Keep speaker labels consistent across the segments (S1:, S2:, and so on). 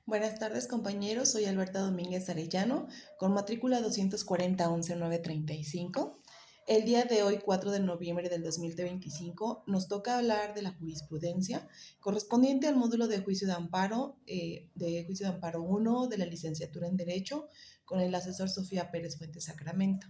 S1: Buenas tardes, compañeros. Soy Alberta Domínguez Arellano, con matrícula 240-11935. El día de hoy, 4 de noviembre del 2025, nos toca hablar de la jurisprudencia correspondiente al módulo de juicio de amparo 1 de la licenciatura en Derecho, con el asesor Sofía Pérez Fuentes Sacramento.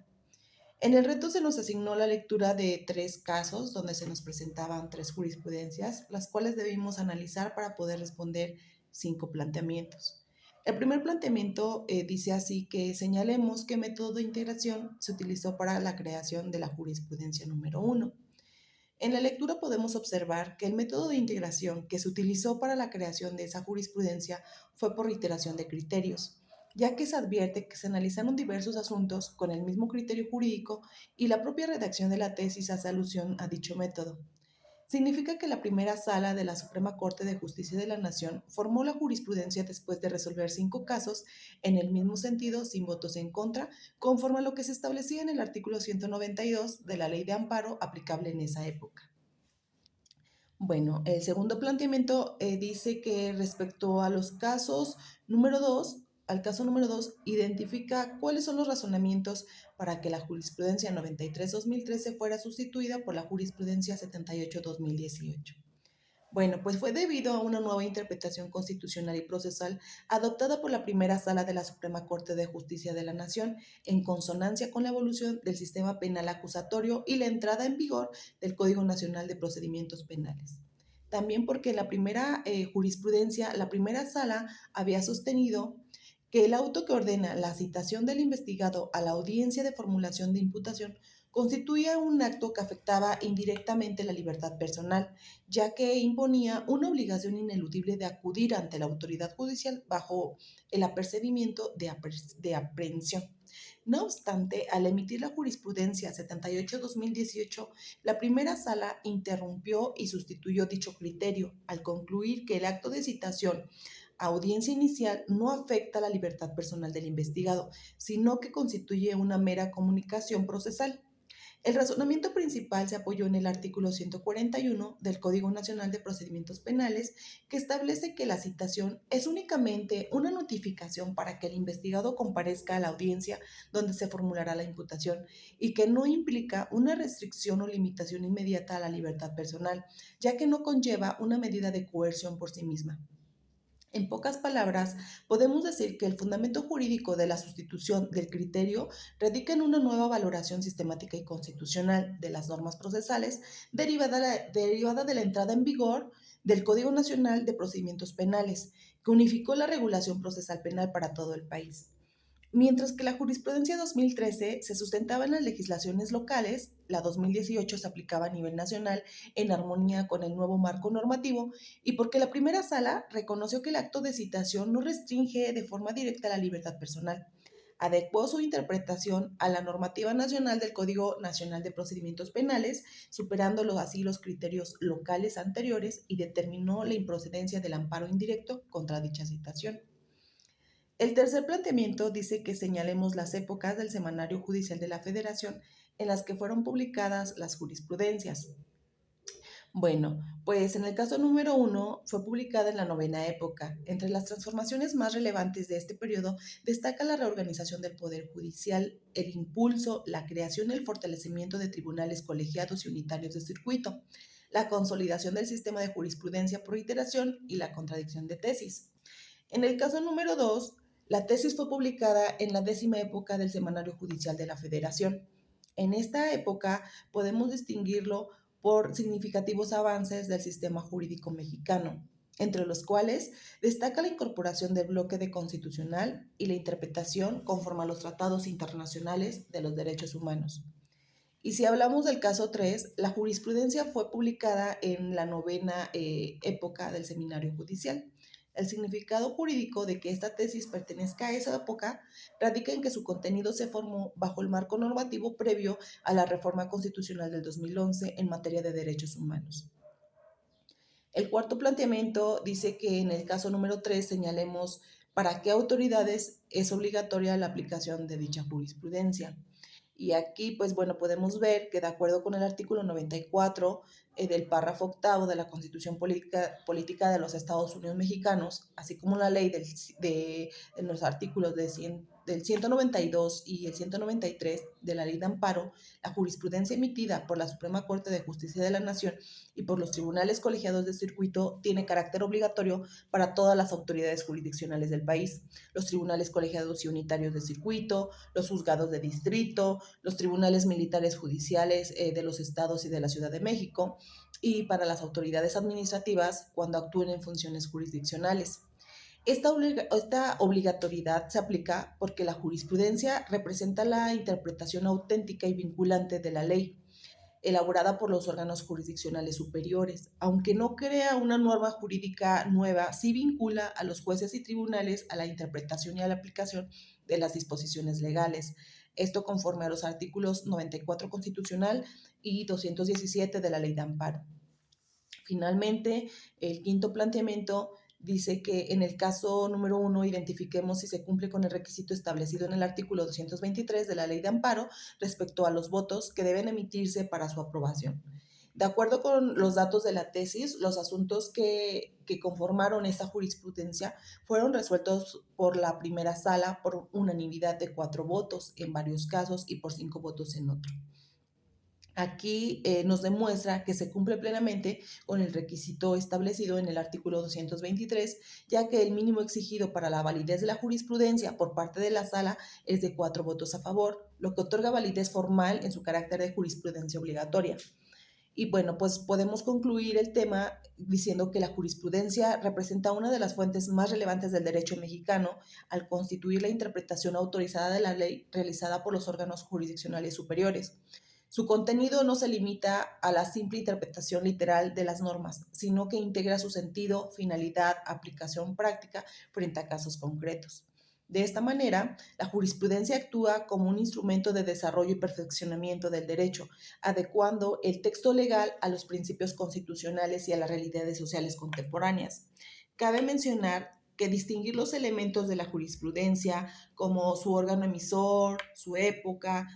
S1: En el reto se nos asignó la lectura de 3 casos donde se nos presentaban 3 jurisprudencias, las cuales debimos analizar para poder responder 5 planteamientos. El primer planteamiento dice así que señalemos qué método de integración se utilizó para la creación de la jurisprudencia número 1. En la lectura podemos observar que el método de integración que se utilizó para la creación de esa jurisprudencia fue por reiteración de criterios, ya que se advierte que se analizaron diversos asuntos con el mismo criterio jurídico y la propia redacción de la tesis hace alusión a dicho método. Significa que la primera sala de la Suprema Corte de Justicia de la Nación formó la jurisprudencia después de resolver 5 casos en el mismo sentido, sin votos en contra, conforme a lo que se establecía en el artículo 192 de la Ley de Amparo aplicable en esa época. Bueno, el segundo planteamiento dice que respecto a los casos número 2, al caso número 2, identifica cuáles son los razonamientos para que la jurisprudencia 93-2013 fuera sustituida por la jurisprudencia 78-2018. Bueno, pues fue debido a una nueva interpretación constitucional y procesal adoptada por la primera sala de la Suprema Corte de Justicia de la Nación, en consonancia con la evolución del sistema penal acusatorio y la entrada en vigor del Código Nacional de Procedimientos Penales. También porque la primera jurisprudencia, la primera sala había sostenido que el auto que ordena la citación del investigado a la audiencia de formulación de imputación constituía un acto que afectaba indirectamente la libertad personal, ya que imponía una obligación ineludible de acudir ante la autoridad judicial bajo el apercibimiento de aprehensión. No obstante, al emitir la jurisprudencia 78-2018, la primera sala interrumpió y sustituyó dicho criterio, al concluir que el acto de citación a audiencia inicial no afecta la libertad personal del investigado, sino que constituye una mera comunicación procesal. El razonamiento principal se apoyó en el artículo 141 del Código Nacional de Procedimientos Penales, que establece que la citación es únicamente una notificación para que el investigado comparezca a la audiencia donde se formulará la imputación y que no implica una restricción o limitación inmediata a la libertad personal, ya que no conlleva una medida de coerción por sí misma. En pocas palabras, podemos decir que el fundamento jurídico de la sustitución del criterio radica en una nueva valoración sistemática y constitucional de las normas procesales derivada de la entrada en vigor del Código Nacional de Procedimientos Penales, que unificó la regulación procesal penal para todo el país. Mientras que la jurisprudencia 2013 se sustentaba en las legislaciones locales, la 2018 se aplicaba a nivel nacional en armonía con el nuevo marco normativo y porque la primera sala reconoció que el acto de citación no restringe de forma directa la libertad personal. Adecuó su interpretación a la normativa nacional del Código Nacional de Procedimientos Penales, superando así los criterios locales anteriores y determinó la improcedencia del amparo indirecto contra dicha citación. El tercer planteamiento dice que señalemos las épocas del Semanario Judicial de la Federación en las que fueron publicadas las jurisprudencias. Bueno, pues en el caso número 1 fue publicada en la novena época. Entre las transformaciones más relevantes de este periodo destaca la reorganización del Poder Judicial, el impulso, la creación y el fortalecimiento de tribunales colegiados y unitarios de circuito, la consolidación del sistema de jurisprudencia por iteración y la contradicción de tesis. En el caso número 2, la tesis fue publicada en la 10ª época del Semanario Judicial de la Federación. En esta época podemos distinguirlo por significativos avances del sistema jurídico mexicano, entre los cuales destaca la incorporación del bloque de constitucional y la interpretación conforme a los tratados internacionales de los derechos humanos. Y si hablamos del caso 3, la jurisprudencia fue publicada en la novena época del Seminario Judicial. El significado jurídico de que esta tesis pertenezca a esa época radica en que su contenido se formó bajo el marco normativo previo a la reforma constitucional del 2011 en materia de derechos humanos. El cuarto planteamiento dice que en el caso número 3 señalemos para qué autoridades es obligatoria la aplicación de dicha jurisprudencia. Y aquí, pues bueno, podemos ver que de acuerdo con el artículo 94 del párrafo octavo de la Constitución Política de los Estados Unidos Mexicanos, así como la ley de los artículos del 192 y el 193 de la Ley de Amparo, la jurisprudencia emitida por la Suprema Corte de Justicia de la Nación y por los tribunales colegiados de circuito tiene carácter obligatorio para todas las autoridades jurisdiccionales del país, los tribunales colegiados y unitarios de circuito, los juzgados de distrito, los tribunales militares judiciales de los estados y de la Ciudad de México, y para las autoridades administrativas cuando actúen en funciones jurisdiccionales. Esta obligatoriedad se aplica porque la jurisprudencia representa la interpretación auténtica y vinculante de la ley, elaborada por los órganos jurisdiccionales superiores. Aunque no crea una norma jurídica nueva, sí vincula a los jueces y tribunales a la interpretación y a la aplicación de las disposiciones legales. Esto conforme a los artículos 94 constitucional y 217 de la Ley de Amparo. Finalmente, el quinto planteamiento dice que en el caso número 1 identifiquemos si se cumple con el requisito establecido en el artículo 223 de la Ley de Amparo respecto a los votos que deben emitirse para su aprobación. De acuerdo con los datos de la tesis, los asuntos que conformaron esta jurisprudencia fueron resueltos por la primera sala por unanimidad de 4 votos en varios casos y por 5 votos en otro. Aquí nos demuestra que se cumple plenamente con el requisito establecido en el artículo 223, ya que el mínimo exigido para la validez de la jurisprudencia por parte de la sala es de 4 votos a favor, lo que otorga validez formal en su carácter de jurisprudencia obligatoria. Y bueno, pues podemos concluir el tema diciendo que la jurisprudencia representa una de las fuentes más relevantes del derecho mexicano al constituir la interpretación autorizada de la ley realizada por los órganos jurisdiccionales superiores. Su contenido no se limita a la simple interpretación literal de las normas, sino que integra su sentido, finalidad, aplicación práctica frente a casos concretos. De esta manera, la jurisprudencia actúa como un instrumento de desarrollo y perfeccionamiento del derecho, adecuando el texto legal a los principios constitucionales y a las realidades sociales contemporáneas. Cabe mencionar que distinguir los elementos de la jurisprudencia, como su órgano emisor, su época,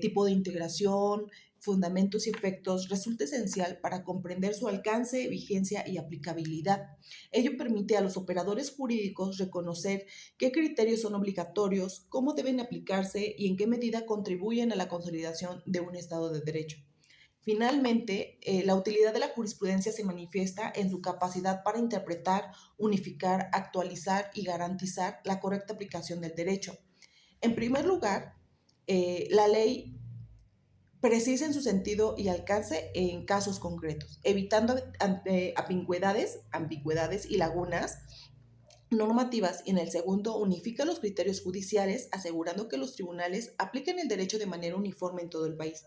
S1: tipo de integración, fundamentos y efectos, resulta esencial para comprender su alcance, vigencia y aplicabilidad. Ello permite a los operadores jurídicos reconocer qué criterios son obligatorios, cómo deben aplicarse y en qué medida contribuyen a la consolidación de un Estado de Derecho. Finalmente, la utilidad de la jurisprudencia se manifiesta en su capacidad para interpretar, unificar, actualizar y garantizar la correcta aplicación del derecho. En primer lugar, la ley precisa en su sentido y alcance en casos concretos, evitando ambigüedades y lagunas normativas, y en el segundo unifica los criterios judiciales, asegurando que los tribunales apliquen el derecho de manera uniforme en todo el país.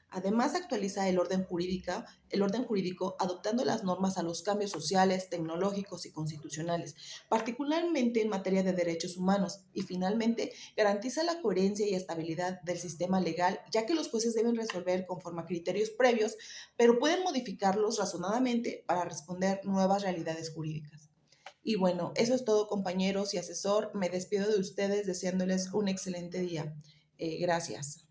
S1: Además, actualiza el orden jurídico adoptando las normas a los cambios sociales, tecnológicos y constitucionales, particularmente en materia de derechos humanos. Y finalmente, garantiza la coherencia y estabilidad del sistema legal, ya que los jueces deben resolver conforme a criterios previos, pero pueden modificarlos razonadamente para responder nuevas realidades jurídicas. Y bueno, eso es todo, compañeros y asesor. Me despido de ustedes deseándoles un excelente día. Gracias.